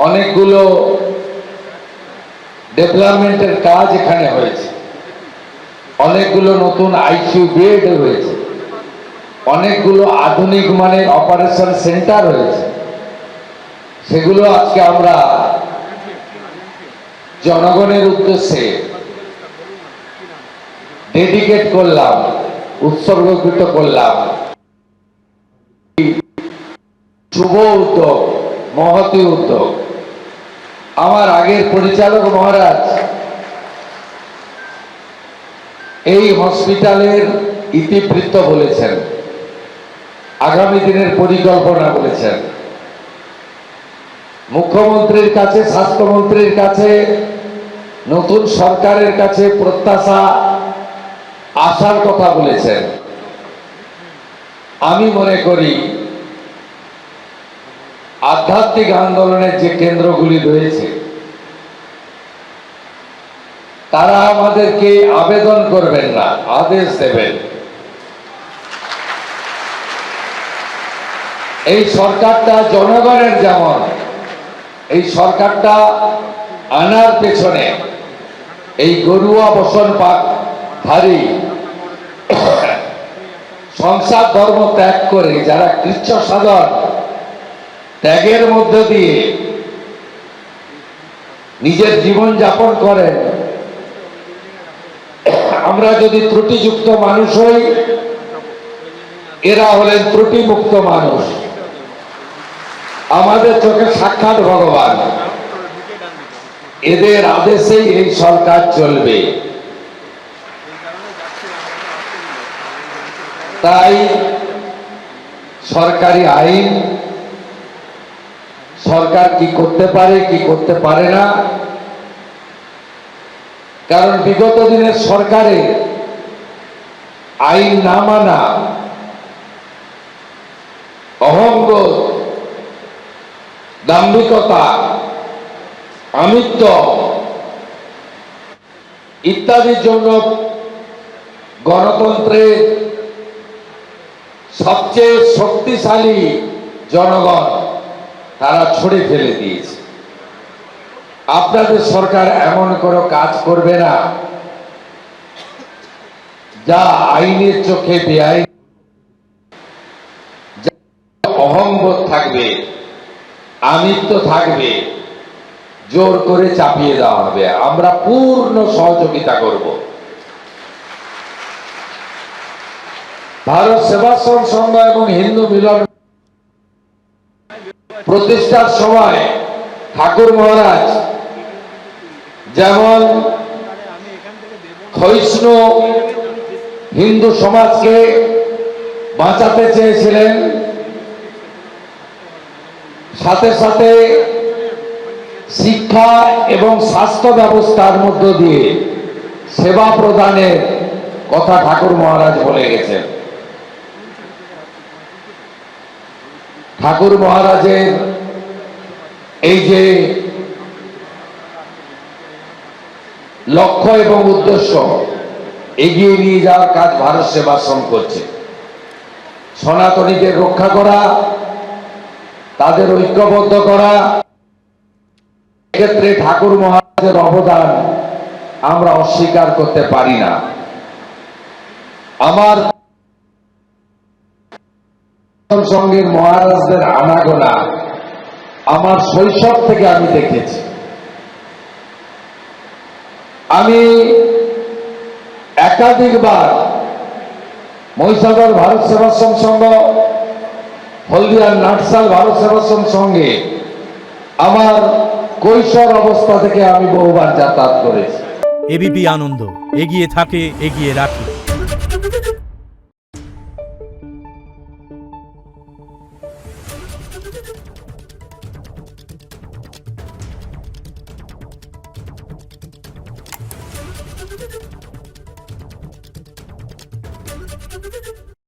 অনেকগুলো ডেভেলপমেন্টের কাজ এখানে হয়েছে, অনেকগুলো নতুন আইসিইউ বেড হয়েছে, অনেকগুলো আধুনিক মানের অপারেশন সেন্টার হয়েছে। সেগুলো আজকে আমরা জনগণের উদ্দেশ্যে ডেডিকেট করলাম, উৎসর্গকৃত করলাম। শুভ উদ্যোগ, মহতী উদ্যোগ। আমার আগের পরিচালক মহারাজ এই হসপিটালের ইতিবৃত্ত বলেছেন, আগামী দিনের পরিকল্পনা বলেছেন। মুখ্যমন্ত্রীর কাছে, স্বাস্থ্যমন্ত্রীর কাছে, নতুন সরকারের কাছে প্রত্যাশা, আশার কথা বলেছেন। আমি মনে করি আধ্যাত্মিক আন্দোলনের যে কেন্দ্রগুলি রয়েছে তারা আমাদেরকে আবেদন করবেন না, আদেশ দেবেন। এই সরকারটা জনগণের, যেমন এই সরকারটা আনার পেছনে এই গরুয়া বসন ধারী সংসার ধর্ম ত্যাগ করে যারা কৃচ্ছ সাধন ত্যাগের মধ্য দিয়ে নিজের জীবন যাপন করেন, আমরা যদি ত্রুটিযুক্ত মানুষ হই, এরা হলেন ত্রুটিমুক্ত মানুষ, আমাদের চোখে সাক্ষাৎ ভগবান। এদের আদেশেই এই সরকার চলবে। তাই সরকারি আইন, সরকার কি করতে পারে কি করতে পারে না, কারণ বিগত দিনের সরকারে আইন না মানা, অহংবোধ, দাম্ভিকতা, আমিত্ব ইত্যাদির জন্য গণতন্ত্রের সবচেয়ে শক্তিশালী জনগণ তারা ছড়ে ফেলে দিয়েছে। আপনাদের সরকার এমন কোনো কাজ করবে না যা আইনের চোখে বেআইন, অহংবোধ থাকবে, আমিত্ব থাকবে, জোর করে চাপিয়ে দেওয়া হবে। আমরা পূর্ণ সহযোগিতা করব। ভারত সেবাশ্রম সংঘ এবং হিন্দু মিলন প্রতিষ্ঠার সময় ঠাকুর মহারাজ যেমন ক্ষয়িষ্ণু হিন্দু সমাজকে বাঁচাতে চেয়েছিলেন, সাথে সাথে শিক্ষা এবং স্বাস্থ্য ব্যবস্থার মধ্য দিয়ে সেবা প্রদানের কথা ঠাকুর মহারাজ বলে গেছেন। ঠাকুর মহারাজের এই যে লক্ষ্য এবং উদ্দেশ্য, এগিয়ে নিয়ে যাওয়ার কাজ ভারত সেবাশ্রম করছে। সনাতনীদের রক্ষা করা, তাদের ঐক্যবদ্ধ করা, এক্ষেত্রে ঠাকুর মহারাজের অবদান আমরা অস্বীকার করতে পারি না। আমার সঙ্গে মহারাজদের আনাগোনা আমার শৈশব থেকে আমি দেখেছি। আমি একাধিকবার মহিষাদল ভারত সেবাশ্রম সংঘ, হলদিয়ার নাটসাল ভারত সেবাশ্রম সঙ্গে আমার কৈশোর অবস্থা থেকে আমি বহুবার যাতায়াত করেছি। এবিপি আনন্দ, এগিয়ে থাকে, এগিয়ে রাখে। Thank you.